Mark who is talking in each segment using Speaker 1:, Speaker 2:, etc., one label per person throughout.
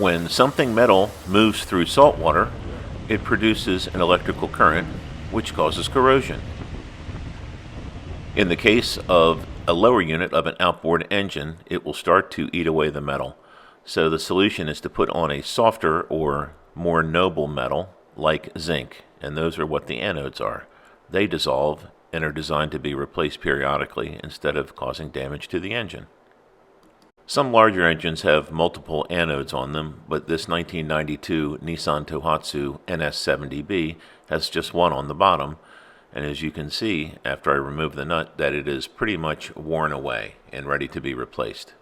Speaker 1: When something metal moves through salt water, it produces an electrical current, which causes corrosion. In the case of a lower unit of an outboard engine, it will start to eat away the metal. So the solution is to put on a softer or more noble metal like zinc, and those are what the anodes are. They dissolve and are designed to be replaced periodically instead of causing damage to the engine. Some larger engines have multiple anodes on them, but this 1992 Nissan Tohatsu NS70B has just one on the bottom, and as you can see after I remove the nut that it is pretty much worn away and ready to be replaced.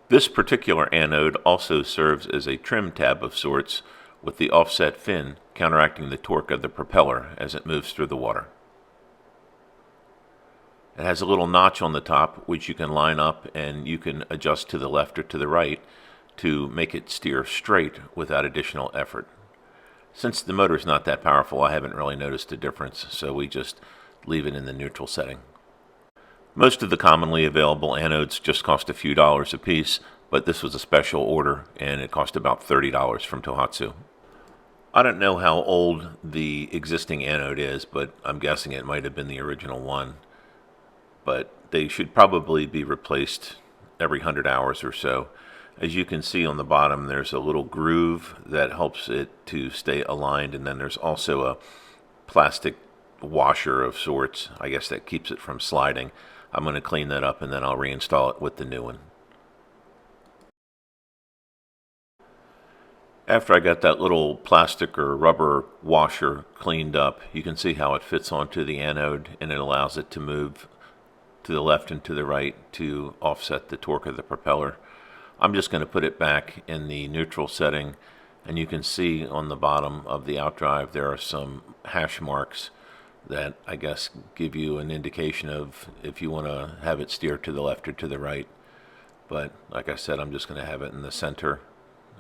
Speaker 1: This particular anode also serves as a trim tab of sorts, with the offset fin counteracting the torque of the propeller as it moves through the water. It has a little notch on the top which you can line up and you can adjust to the left or to the right to make it steer straight without additional effort. Since the motor is not that powerful, I haven't really noticed a difference, so we just leave it in the neutral setting. Most of the commonly available anodes just cost a few dollars a piece, but this was a special order and it cost about $30 from Tohatsu. I don't know how old the existing anode is, but I'm guessing it might have been the original one. But they should probably be replaced every 100 hours or so. As you can see on the bottom, there's a little groove that helps it to stay aligned, and then there's also a plastic washer of sorts, I guess, that keeps it from sliding. I'm going to clean that up and then I'll reinstall it with the new one. After I got that little plastic or rubber washer cleaned up, you can see how it fits onto the anode and it allows it to move to the left and to the right to offset the torque of the propeller. I'm just going to put it back in the neutral setting, and you can see on the bottom of the outdrive there are some hash marks that I guess give you an indication of if you want to have it steer to the left or to the right. But like I said, I'm just going to have it in the center,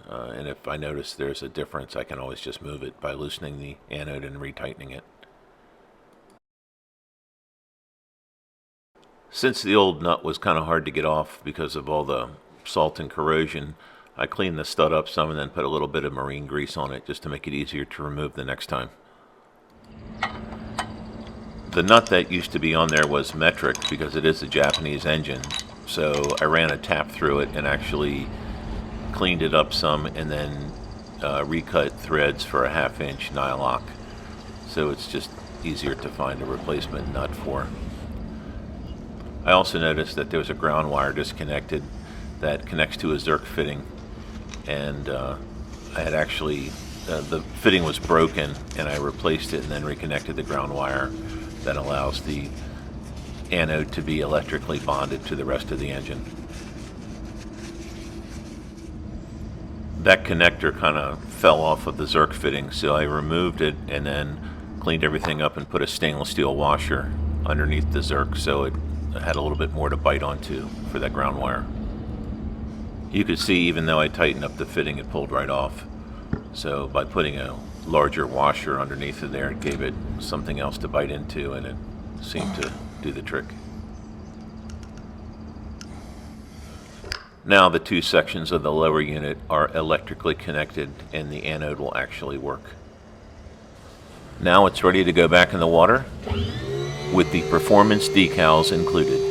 Speaker 1: and if I notice there's a difference, I can always just move it by loosening the anode and retightening it. Since the old nut was kind of hard to get off because of all the salt and corrosion, I cleaned the stud up some and then put a little bit of marine grease on it just to make it easier to remove the next time. The nut that used to be on there was metric because it is a Japanese engine, so I ran a tap through it and actually cleaned it up some and then recut threads for a 1/2 inch nylock, so it's just easier to find a replacement nut for. I also noticed that there was a ground wire disconnected that connects to a Zerk fitting, and I had actually, the fitting was broken and I replaced it and then reconnected the ground wire that allows the anode to be electrically bonded to the rest of the engine. That connector kind of fell off of the Zerk fitting, so I removed it and then cleaned everything up and put a stainless steel washer underneath the Zerk so it had a little bit more to bite onto for that ground wire. You could see even though I tightened up the fitting, it pulled right off. So by putting a larger washer underneath it there, it gave it something else to bite into, and it seemed to do the trick. Now the two sections of the lower unit are electrically connected and the anode will actually work. Now it's ready to go back in the water with the performance decals included.